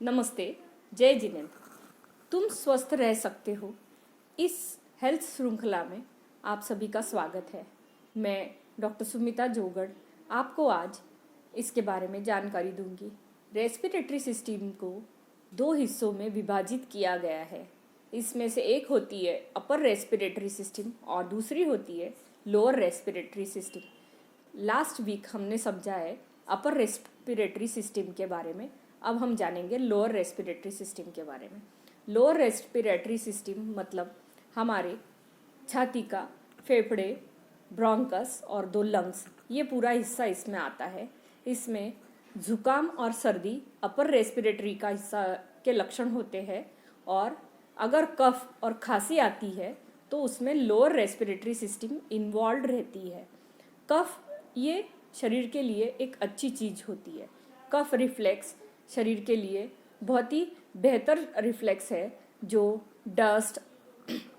नमस्ते, जय जिनेन्द्र। तुम स्वस्थ रह सकते हो, इस हेल्थ श्रृंखला में आप सभी का स्वागत है। मैं डॉक्टर सुमिता जोगड़ आपको आज इसके बारे में जानकारी दूंगी। रेस्पिरेटरी सिस्टम को दो हिस्सों में विभाजित किया गया है। इसमें से एक होती है अपर रेस्पिरेटरी सिस्टम और दूसरी होती है lower respiratory system. Last week हमने समझा है अपर रेस्पिरेटरी सिस्टम के बारे में। अब हम जानेंगे लोअर रेस्पिरेटरी सिस्टम के बारे में। लोअर रेस्पिरेटरी सिस्टम मतलब हमारे छाती का फेफड़े, ब्रोंकस और दो लंग्स, ये पूरा हिस्सा इसमें आता है। इसमें जुकाम और सर्दी अपर रेस्पिरेटरी का हिस्सा के लक्षण होते हैं, और अगर कफ और खांसी आती है तो उसमें लोअर रेस्पिरेटरी सिस्टम इन्वॉल्व रहती है। कफ ये शरीर के लिए एक अच्छी चीज़ होती है। कफ रिफ्लेक्स शरीर के लिए बहुत ही बेहतर रिफ्लेक्स है, जो dust,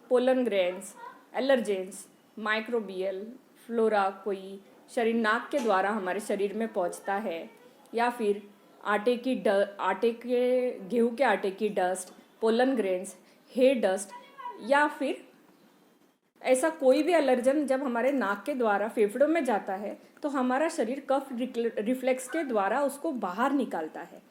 pollen grains, allergens, microbial flora कोई शरीर नाक के द्वारा हमारे शरीर में पहुंचता है, या फिर गेहूं के आटे की dust, pollen grains, hair dust, या फिर ऐसा कोई भी एलर्जन जब हमारे नाक के द्वारा फेफड़ों में जाता है तो हमारा शरीर कफ रिफ्लेक्स के द्वारा उसको बाहर निकालता है,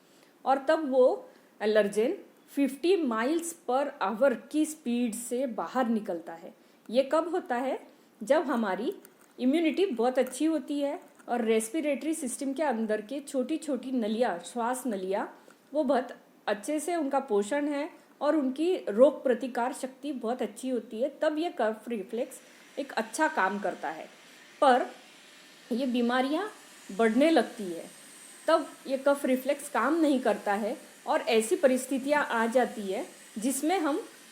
और तब वो एलर्जेन 50 माइल्स पर आवर की स्पीड से बाहर निकलता है। ये कब होता है? जब हमारी इम्यूनिटी बहुत अच्छी होती है और रेस्पिरेटरी सिस्टम के अंदर के छोटी छोटी नलियाँ, श्वास नलियाँ, वो बहुत अच्छे से उनका पोषण है और उनकी रोग प्रतिकार शक्ति बहुत अच्छी होती है, तब ये कफ रिफ्लेक्स एक अच्छा काम करता है। पर ये बीमारियां बढ़ने लगती है तब ये कफ रिफ्लेक्स काम नहीं करता है, और ऐसी परिस्थितियां आ जाती है जिसमें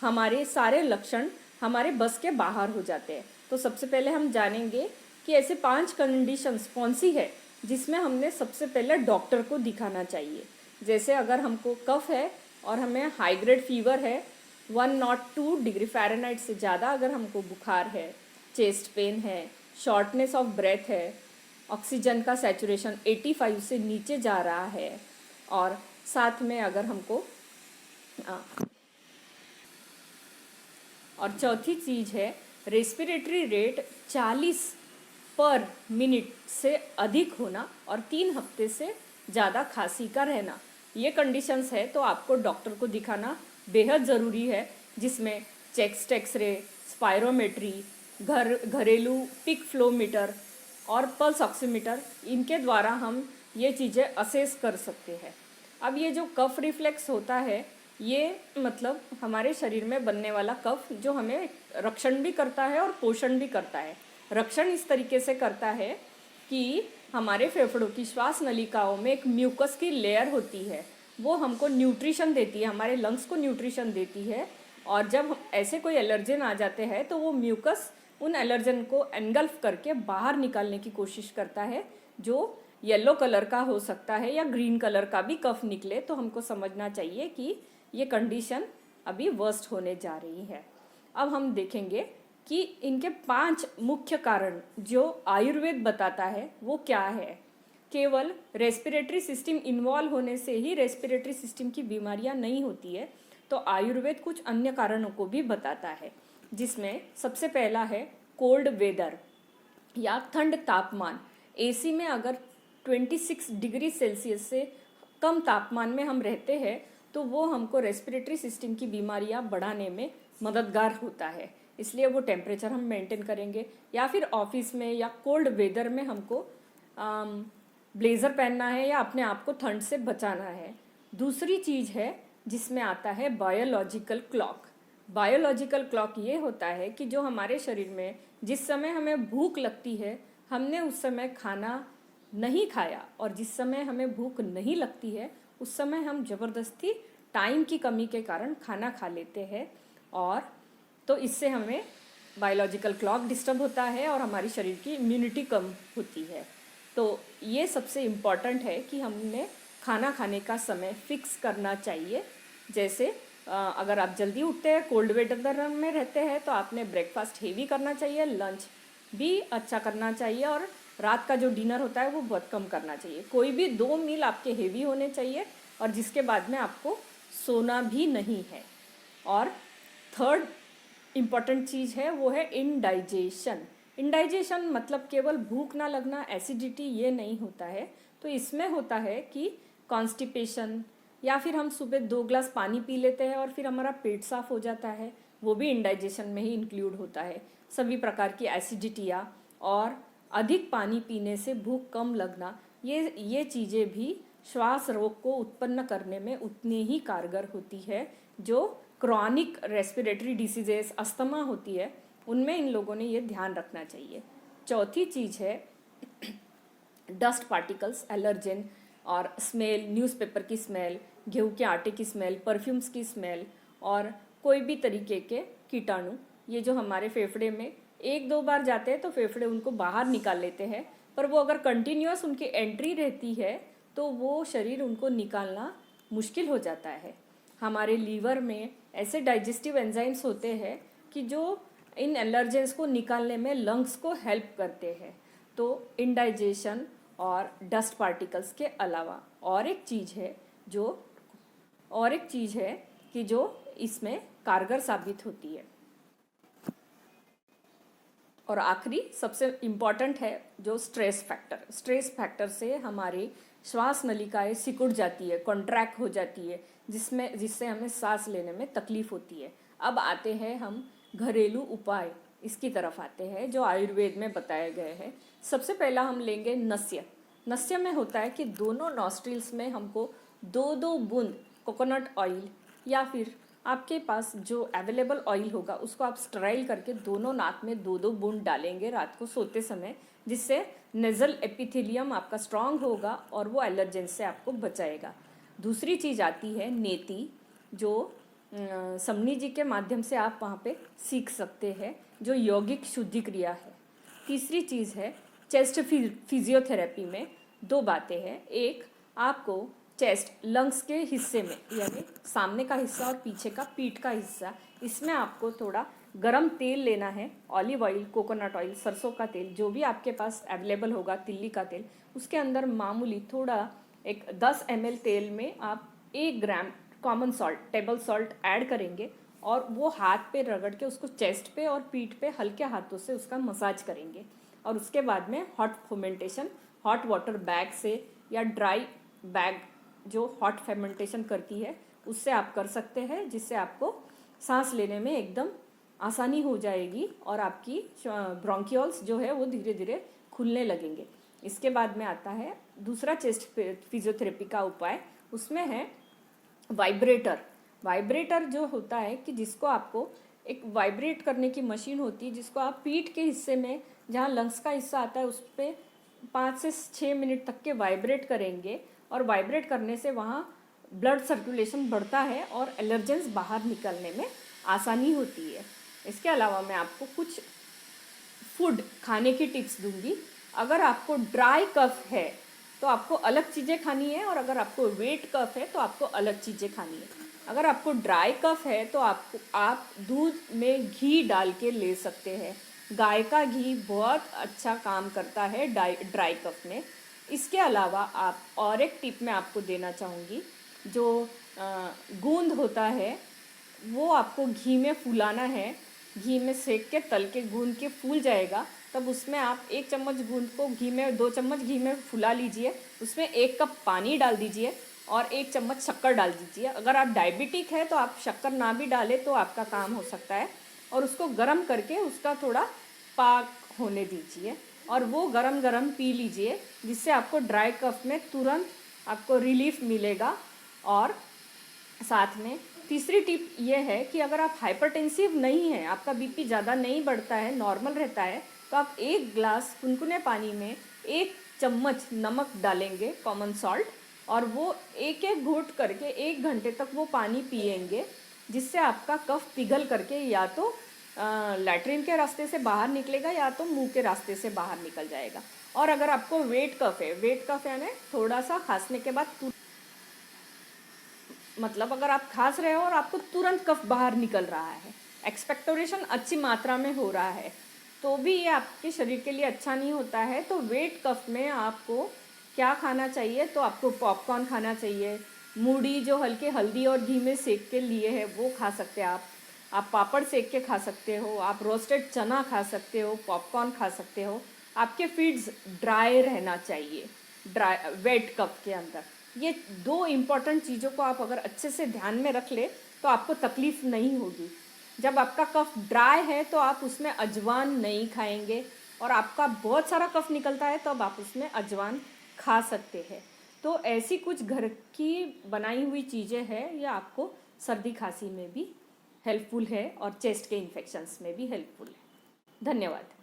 हमारे सारे लक्षण हमारे बस के बाहर हो जाते हैं। तो सबसे पहले हम जानेंगे कि ऐसे 5 कंडीशंस कौन सी है जिसमें हमने सबसे पहले डॉक्टर को दिखाना चाहिए। जैसे अगर हमको कफ है और हमें हाई ग्रेड फीवर है, 102 डिग्री फ़ारेनहाइट से ज़्यादा अगर हमको बुखार है, चेस्ट पेन है, शॉर्टनेस ऑफ ब्रेथ है, ऑक्सीजन का सैचुरेशन 85 से नीचे जा रहा है, और साथ में अगर हमको और चौथी चीज़ है रेस्पिरेटरी रेट 40 पर मिनट से अधिक होना और 3 हफ्ते से ज़्यादा खांसी का रहना। ये कंडीशंस है तो आपको डॉक्टर को दिखाना बेहद ज़रूरी है, जिसमें चेस्ट एक्सरे, स्पायरोमेट्री, घरेलू पिक फ्लो मीटर और पल्स ऑक्सीमीटर, इनके द्वारा हम ये चीज़ें असेस कर सकते हैं। अब ये जो कफ रिफ्लेक्स होता है, ये मतलब हमारे शरीर में बनने वाला कफ जो हमें रक्षण भी करता है और पोषण भी करता है। रक्षण इस तरीके से करता है कि हमारे फेफड़ों की श्वास नलिकाओं में एक म्यूकस की लेयर होती है, वो हमको न्यूट्रिशन देती है, हमारे लंग्स को न्यूट्रिशन देती है, और जब ऐसे कोई एलर्जन आ जाते हैं तो वो म्यूकस उन एलर्जन को एनगल्फ करके बाहर निकालने की कोशिश करता है, जो येलो कलर का हो सकता है या ग्रीन कलर का भी कफ निकले तो हमको समझना चाहिए कि ये कंडीशन अभी वर्स्ट होने जा रही है। अब हम देखेंगे कि इनके 5 मुख्य कारण जो आयुर्वेद बताता है वो क्या है। केवल रेस्पिरेटरी सिस्टम इन्वॉल्व होने से ही रेस्पिरेटरी सिस्टम की बीमारियां नहीं होती है, तो आयुर्वेद कुछ अन्य कारणों को भी बताता है, जिसमें सबसे पहला है कोल्ड वेदर या ठंड तापमान। एसी में अगर 26 डिग्री सेल्सियस से कम तापमान में हम रहते हैं तो वो हमको रेस्पिरेटरी सिस्टम की बीमारियां बढ़ाने में मददगार होता है, इसलिए वो टेम्परेचर हम मेंटेन करेंगे। या फिर ऑफिस में या कोल्ड वेदर में हमको ब्लेज़र पहनना है या अपने आप को ठंड से बचाना है। दूसरी चीज़ है जिसमें आता है बायोलॉजिकल क्लॉक। बायोलॉजिकल क्लॉक ये होता है कि जो हमारे शरीर में जिस समय हमें भूख लगती है, हमने उस समय खाना नहीं खाया, और जिस समय हमें भूख नहीं लगती है उस समय हम ज़बरदस्ती टाइम की कमी के कारण खाना खा लेते हैं, और तो इससे हमें बायोलॉजिकल क्लॉक डिस्टर्ब होता है और हमारी शरीर की इम्यूनिटी कम होती है। तो ये सबसे इम्पॉर्टेंट है कि हमने खाना खाने का समय फिक्स करना चाहिए। जैसे अगर आप जल्दी उठते हैं, कोल्ड वेदर में रहते हैं, तो आपने ब्रेकफास्ट हेवी करना चाहिए, लंच भी अच्छा करना चाहिए, और रात का जो डिनर होता है वो बहुत कम करना चाहिए। कोई भी 2 मील आपके हेवी होने चाहिए, और जिसके बाद में आपको सोना भी नहीं है। और थर्ड इम्पॉर्टेंट चीज़ है वो है इंडाइजेशन। इंडाइजेशन मतलब केवल भूख ना लगना, एसिडिटी, ये नहीं होता है। तो इसमें होता है कि कॉन्स्टिपेशन, या फिर हम सुबह 2 ग्लास पानी पी लेते हैं और फिर हमारा पेट साफ हो जाता है, वो भी इंडाइजेशन में ही इंक्लूड होता है। सभी प्रकार की एसिडिटियाँ और अधिक पानी पीने से भूख कम लगना, ये चीज़ें भी श्वास रोग को उत्पन्न करने में उतनी ही कारगर होती है जो क्रॉनिक रेस्पिरेटरी डिसीजेस, अस्थमा होती है, उनमें इन लोगों ने ये ध्यान रखना चाहिए। चौथी चीज़ है डस्ट पार्टिकल्स, एलर्जेन और स्मेल, न्यूज़पेपर की स्मेल, गेहूं के आटे की स्मेल, परफ्यूम्स की स्मेल और कोई भी तरीके के कीटाणु, ये जो हमारे फेफड़े में 1-2 बार जाते हैं तो फेफड़े उनको बाहर निकाल लेते हैं, पर वो अगर कंटिन्यूअस उनकी एंट्री रहती है तो वो शरीर उनको निकालना मुश्किल हो जाता है। हमारे लीवर में ऐसे डाइजेस्टिव एंजाइम्स होते हैं कि जो इन एलर्जेंस को निकालने में लंग्स को हेल्प करते हैं। तो इंडाइजेशन और डस्ट पार्टिकल्स के अलावा और एक चीज़ है कि जो इसमें कारगर साबित होती है। और आखिरी सबसे इम्पॉर्टेंट है जो स्ट्रेस फैक्टर से हमारी श्वास नलिकाएं सिकुड़ जाती है, कॉन्ट्रैक्ट हो जाती है, जिससे हमें सांस लेने में तकलीफ होती है। अब आते हैं हम घरेलू उपाय, इसकी तरफ आते हैं जो आयुर्वेद में बताए गए हैं। सबसे पहला हम लेंगे नस्य में होता है कि दोनों नॉस्ट्रिल्स में हमको 2-2 बूंद कोकोनट ऑयल या फिर आपके पास जो अवेलेबल ऑयल होगा उसको आप स्टराइल करके दोनों नाक में 2-2 बूंद डालेंगे रात को सोते समय, जिससे नेज़ल एपिथेलियम आपका स्ट्रांग होगा और वो एलर्जेन से आपको बचाएगा। दूसरी चीज़ आती है नेति, जो समनी जी के माध्यम से आप वहाँ पे सीख सकते हैं, जो यौगिक शुद्धि क्रिया है। तीसरी चीज़ है चेस्ट फिजियोथेरेपी में 2 बातें हैं। एक, आपको चेस्ट लंग्स के हिस्से में, यानी सामने का हिस्सा और पीछे का पीठ का हिस्सा, इसमें आपको थोड़ा गरम तेल लेना है, ऑलिव ऑयल, कोकोनट ऑयल, सरसों का तेल, जो भी आपके पास अवेलेबल होगा, तिल्ली का तेल, उसके अंदर मामूली थोड़ा एक 10 ml तेल में आप 1 gram common salt, table salt add करेंगे और वो हाथ पे रगड़ के उसको चेस्ट पे और पीठ पे हल्के हाथों से उसका मसाज करेंगे। और उसके बाद में hot fermentation, hot water bag से या ड्राई बैग जो हॉट फर्मेंटेशन करती है उससे आप कर सकते हैं, जिससे आपको सांस लेने में एकदम आसानी हो जाएगी और आपकी ब्रोंकियोल्स जो है वो धीरे धीरे खुलने लगेंगे। इसके बाद में आता है दूसरा चेस्ट फिजियोथेरेपी का उपाय, उसमें है वाइब्रेटर जो होता है कि जिसको आपको एक वाइब्रेट करने की मशीन होती है, जिसको आप पीठ के हिस्से में जहाँ लंग्स का हिस्सा आता है उस पर 5 से 6 मिनट तक के वाइब्रेट करेंगे और वाइब्रेट करने से वहाँ ब्लड सर्कुलेशन बढ़ता है और एलर्जेंस बाहर निकलने में आसानी होती है। इसके अलावा मैं आपको कुछ फूड खाने की टिप्स दूंगी। अगर आपको ड्राई कफ है तो आपको अलग चीज़ें खानी है, और अगर आपको वेट कफ है तो आपको अलग चीज़ें खानी है। अगर आपको ड्राई कफ है तो आप दूध में घी डाल के ले सकते हैं। गाय का घी बहुत अच्छा काम करता है ड्राई कफ में। इसके अलावा आप और एक टिप मैं आपको देना चाहूँगी, जो गूंद होता है वो आपको घी में फुलाना है। घी में सेक के तल के गूंद के फूल जाएगा, तब उसमें आप 1 चम्मच गूंद को घी में 2 चम्मच घी में फुला लीजिए, उसमें 1 कप पानी डाल दीजिए और 1 चम्मच शक्कर डाल दीजिए। अगर आप डायबिटिक है तो आप शक्कर ना भी डालें तो आपका काम हो सकता है। और उसको गर्म करके उसका थोड़ा पाक होने दीजिए और वो गरम गरम पी लीजिए, जिससे आपको ड्राई कफ में तुरंत आपको रिलीफ मिलेगा। और साथ में तीसरी टिप ये है कि अगर आप हाइपरटेंसिव नहीं हैं, आपका बीपी ज़्यादा नहीं बढ़ता है, नॉर्मल रहता है, तो आप 1 ग्लास कुनकुने पानी में 1 चम्मच नमक डालेंगे, कॉमन सॉल्ट, और वो एक एक घूंट करके 1 घंटे तक वो पानी पिएंगे, जिससे आपका कफ पिघल करके या तो लैट्रिन के रास्ते से बाहर निकलेगा या तो मुंह के रास्ते से बाहर निकल जाएगा। और अगर आपको वेट कफ यानी थोड़ा सा खांसने के बाद मतलब अगर आप खांस रहे हो और आपको तुरंत कफ बाहर निकल रहा है, एक्सपेक्टोरेशन अच्छी मात्रा में हो रहा है, तो भी ये आपके शरीर के लिए अच्छा नहीं होता है। तो वेट कफ में आपको क्या खाना चाहिए, तो आपको पॉपकॉर्न खाना चाहिए, मूढ़ी जो हल्के हल्दी और घी में सेक के लिए है वो खा सकते हैं आप पापड़ सेक के खा सकते हो, आप रोस्टेड चना खा सकते हो, पॉपकॉर्न खा सकते हो। आपके फीड्स ड्राई रहना चाहिए, ड्राई वेट कप के अंदर। ये 2 इम्पॉर्टेंट चीज़ों को आप अगर अच्छे से ध्यान में रख ले तो आपको तकलीफ़ नहीं होगी। जब आपका कफ ड्राई है तो आप उसमें अजवान नहीं खाएंगे, और आपका बहुत सारा कफ निकलता है तब आप उसमें अजवान खा सकते हैं। तो ऐसी कुछ घर की बनाई हुई चीज़ें हैं, ये आपको सर्दी खांसी में भी हेल्पफुल है और चेस्ट के इन्फेक्शंस में भी हेल्पफुल है। धन्यवाद।